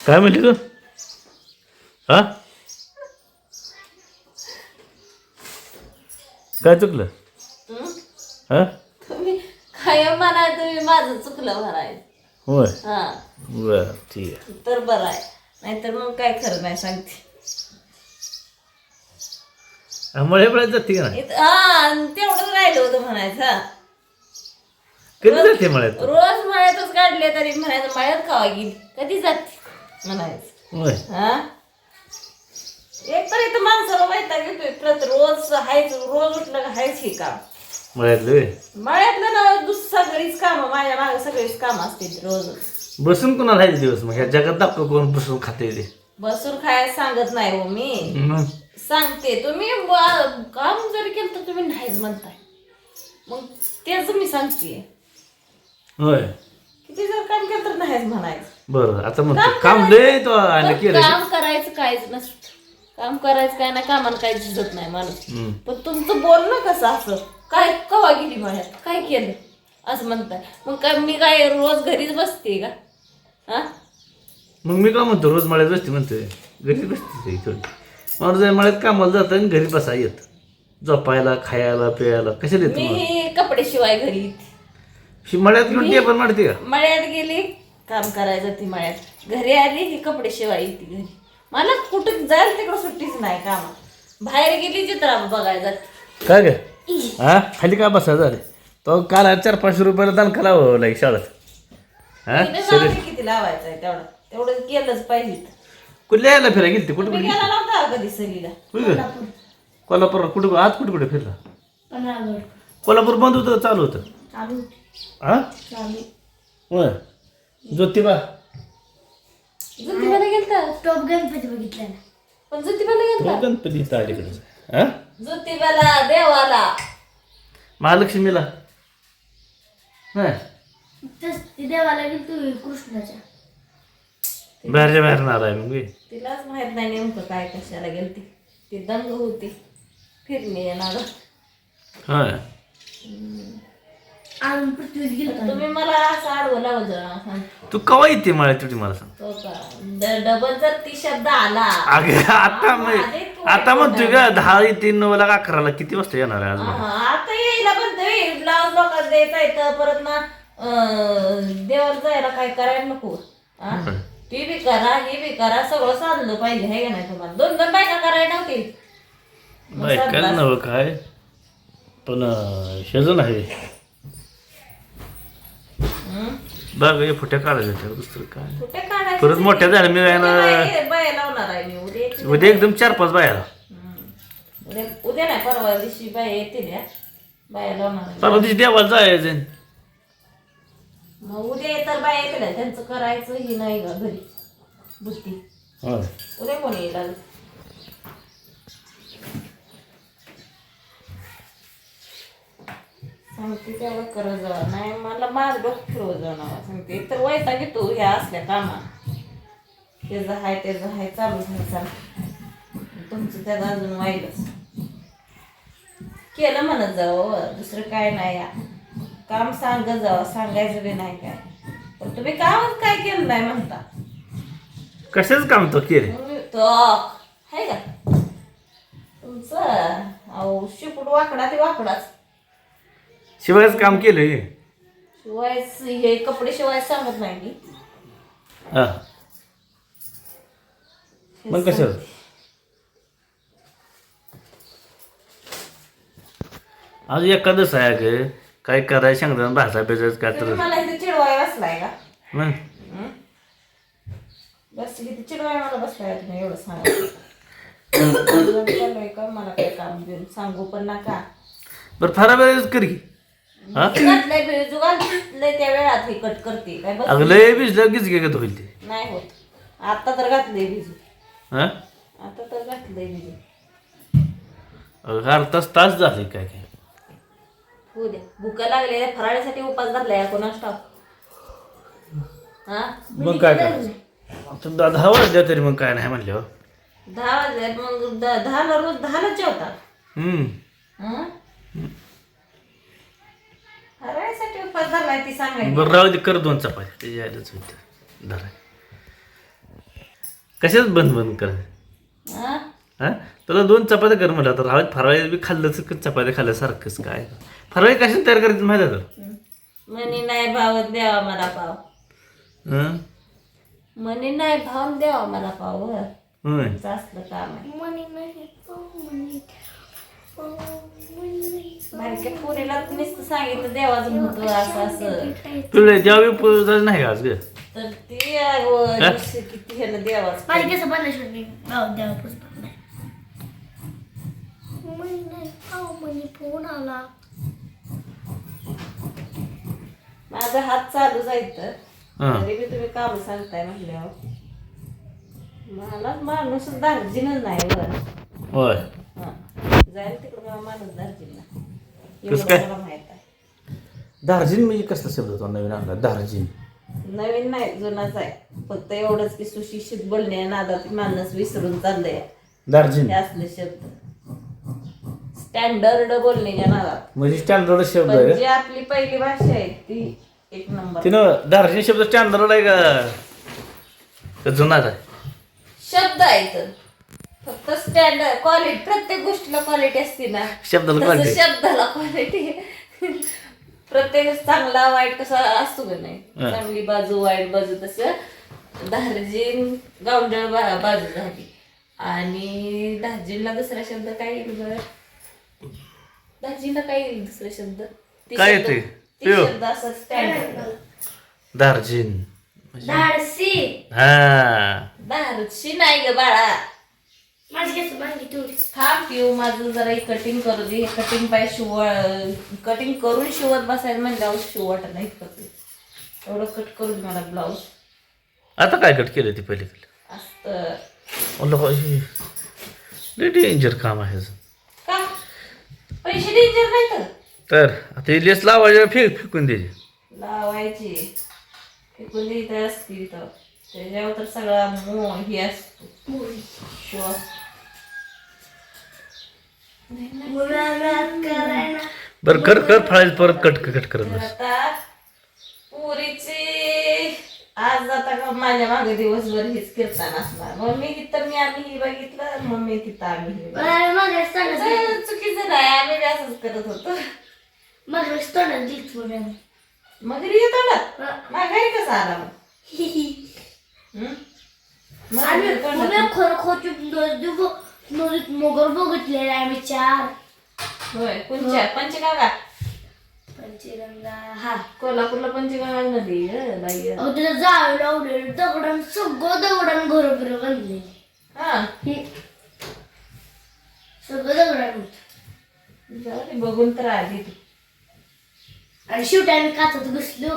काय म्हणली तू? हा, काय चुकलं? हं? हा, तुम्ही काय म्हणा, तुम्ही माझं चुकलं म्हणायचं. होय, हा बर ठीक आहे. तर बरं आहे, नाहीतर मग काय खरं नाही सांगते. मळे जाते का नाही? हा तेवढंच राहिलं होतं म्हणायचं. हा. कधी जाते मळ्यात? रोज मळ्यातच काढले तरी म्हणायचं मळ्यात खावा गेली कधी जाते म्हणायचं. होय, हा एक तर इथं माणसाला वैताग येतोय प्रत रोज हायच, रोज उठलं का हायच हे काम. मळ्यातलं होय. मळ्यातलं ना सगळीच कामं माझ्या मागे सगळीच कामं असतील रोज. बसून कोणाला आहे दिवस मग ह्या जगात दाखव कोण बसून खाते ते. बसून खायला सांगत नाही हो मी, मग सांगते तुम्ही काम जरी केलं तर तुम्ही नाहीच म्हणताय, मग तेच मी सांगते. होय, किती जर काम केलं तर नाहीच म्हणायचं. बरं आता म्हणतो काम लय तो आणि केलं. काम करायचं काहीच नसतं, काम करायचं काय ना, कामाला काही झिजत नाही माणूस. पण तुमचं बोलणं कसं असं काय कवा गेली मळ्यात काय केलं असं म्हणताय. मग काय मी काय रोज घरीच बसते का? हा मग मी काय म्हणतो रोज मळ्यात बसते म्हणतोय, घरी बसते थोडी. माणूस मळ्यात कामाला जातं आणि घरी बसा येत, झोपायला खायला प्यायला कशाला येत तुम्हाला? मी कपडे शिवाय घरी मळ्यात घेऊन टेबल मारते का? मळ्यात गेली काम करायचं ती मळ्यात, घरी आली की कपडे शिवाय येते घरी. मला कुठं जायला तिकडं सुट्टीच नाही कामा. बाहेर गेली चित्रा बघायला जाते. काय ग? हा, खाली का बसा झाले तो काल 400-500 रुपयाला दणका लावला शाळेत. हा, तिने किती लावायचं आहे तेवढं, तेवढं केलंच पाहिजे. कुठल्या यायला फिरायला गेली कुठे तुम्ही कुठे? गेला नव्हता का कधी सरीला? कोल्हापूर कुठे आज कुठे फिरला? कोल्हापूर बंद होतं चालू होतं? हा, होय. ज्योतिबा ज्योतिबाला गेलता? टॉप गणपती बघितला ना. पण ज्योतिबाला गेलता? गणपती इथं अलीकडे. हा, ज्योतिबाला देवाला महालक्ष्मीला नाही, तस ते देवाला गेल तू कृष्णाच्या. बाहेरच्या बाहेर नाला आहे मग. तिलाच माहित नाही नेमकं काय कशाला गेलती. ती दंग होती फिरणी येणार. होय, आम्ही पृथ्वीच गेलो. तुम्ही मला असं आडवं लावत जा. तू कवा येते मळ्यात तुझी मला सांग. तो का डबल जर ती शब्द आला अगं आता म्हणतोय का 10 ते 9 ला 11ला किती वाजता येणार आहे आज मला? आता यायला पण ब्लाऊज लोकांना द्यायचा आहे परत ना, देवाला जायला काय करायला नको. ती बी करा हे बी करा, सगळं साधलं पाहिजे हे का नाही. तुम्हाला 2-2 बायका करायला नव्हती. बायकाला नवं काय पण शेजन आहे बघ हे फुट्या काढायच्या दुसरं काय. कुठे काढायचं परत मोठ्या झाल्या मी बाया लावणार आहे मी उद्या. उद्या एकदम 4-5 बाया. उद्या नाही परवा दिवशी बाया येतील बाया लावणार आहे. परवा दिवशी देवाला जायचं. मग उद्या तर बाया येतील त्यांचं करायचं ही नाही का घरी बुद्धी. उद्या कोण येईल आज? सांगते तेवढं करत जावा, नाही मला माझं डोकं फिरवत जाऊ नका सांगते. एक तर वैताग घेतो ह्या असल्या कामा. त्याचं हाय चालू घ्यायचा. तुमचं त्यात अजून वाईलच केलं म्हणत जावं, दुसरं काय नाही. काम सांगत जावं, सांगायचं बी नाही काय. पण तुम्ही कामच काय केलं नाही म्हणता. कशाच काम तो केले तो आहे का तुमचं? अहो शिपूट वाकडा ते वाकडाच. शिवायच काम केलं शिवायच हे कपडे शिवायच सांगत नाही मी. हा, मग कशाला आज एखादच आहे ग काय करायचं सांगता भाषा बेजायचं काय तर. मला इथे चिडवाय बसलाय का? मग बस किती चिडवाय मला बसलाय तुम्ही एवढं सांगा. चाललोय का मला काय काम देऊन सांगू पण नका. बरं फारा वेळेस कर की. हा, घातलंय भिजू घातलंय त्या वेळात हे कट करते काय बस. अगं लय भिजलं गिज घेत होईल ते. नाही होत. आता तर घातलंय भिजू. हा, आता तर घातलंय भिजू. अगं अर्धा तास झाले काय काय. होऊ द्या. भुका लागल्या फराळीसाठी उपास धरलाय कोणाच टाक. हा मग काय करायचं 10 वाजल्या तरी मग काय नाही म्हणल्यावर. 10 वाजले मग 10ला रोज 10लाच जेवतात. फराळीसाठी उपास धरलाय ती सांगायची. बरं राहू दे कर 2 चपात्या त्याच्या आयलाच होतं धरा. कशाच बंद बंद कर हा हा तुला 2 चपात्या कर म्हटलं तर राहत फराळी बी खाल्लं चपात्या खाल्ल्यासारखंच काय फराळी कशाने तयार करायचं माहिती आहे तर मनी नाही भावत द्यावा मला पाव. हं? मनी नाही भाव द्यावा मला पाव. होय असं असलं काम आहे. मनी नाही मनी बारक्या पोरीला नुसतं सांगितलं देवाचं महत्व असं असं तुला जेव्हा नाही का आज ग तर ती दिवशी किती ह्यानं देवाच माझी केस बनल्याशिवाय मी गावात द्यावा पुस्तक नाही. मनी नाही मनी फोन आला. माझा हात चालू जायचं हां तरी बी तुम्ही काम सांगताय म्हटल्यावर मला माणूस दार्जिनच नाही बरं. होय हा जाईल तिकडं मला माणूस दार्जिन कसं काय? मला माहित आहे. दार्जिन म्हणजे कसला शब्द तो नवीन आणला दार्जिन नवीन नाही जुनाच आहे फक्त एवढंच की सुशिक्षित बोलणे नादात माणूस विसरून चाललंय दार्जिन हे असले शब्द स्टँडर्ड बोलण्याच्या नादात. म्हणजे स्टँडर्ड शब्द पण आहे जी आपली पहिली भाषा आहे ती एक नंबर तिनं दार्जिन शब्द स्टँडर्ड आहे का जुनाच आहे शब्द आहे तर फक्त स्टँडर्ड क्वालिटी प्रत्येक गोष्टीला क्वालिटी असते ना शब्दाला तसं क्वालिटी शब्दाला क्वालिटी प्रत्येक चांगला वाईट कसा असतो का नाही हा. चांगली बाजू वाईट बाजू तसं दार्जिन गावंढळ बाजू झाली आणि दार्जिनला दुसरा शब्द काय येईल बरं दार्जिनला काय येईल दुसरा शब्द ती काय शब्द- येते? ती पियो. शब्द असा स्टँडर्ड दार्जिन धाडसी. हा दारशी नाही ग बाळा माझी केस बांधली तेवढी. थांब पिऊ माझं जरा कटिंग करू दे कटिंग पाय कटिंग करून शिवत बसायला म्हणल्यावर शिवट नाही करते एवढं कट करू दे मला ब्लाऊज आता काय कट केलं ती पहिले असतं डेंजर काम आहे ह्याचं. का पैसे डेंजर नाही तर आता हे लेस लावायचं फेकून द्यायचे लावायची फेकून द्यायचं असतील तर त्याच्यावर तर सगळा मोह हे असतो शिव मुलाला करायला बरं कर कर फळायचं परत कट करत तर बस. आता पुरीची आज आता का माझ्या मागे दिवसभर हीच कीर्तन असणार मम्मी तिथं आम्ही ही बघितलं मम्मी तिथं आम्ही हे बघितलं. माझ्या तोंडात चुकीचं नाही आम्ही बी असंच करत होतो माझ्या तोंडात दिली थोड्यानं. मग येतो ना माघारी कसा आला मग हं? मग आम्ही तोंडात- खरं खोचून नदीत मोगर बघितलेला आम्ही 4 होय कोणच्या पंचगंगा पंचगंगा. हा कोल्हापूरला पंचगंगा नदी ग बाई ग. अहो तिला जावं लावलेलं दगडान सगळं दगडान घर बिरं बांधलेली. हा सगळं दगडान होतं. जाऊ दे, बघून तर आली ती आणि शेवटी आम्ही काचात घुसलो.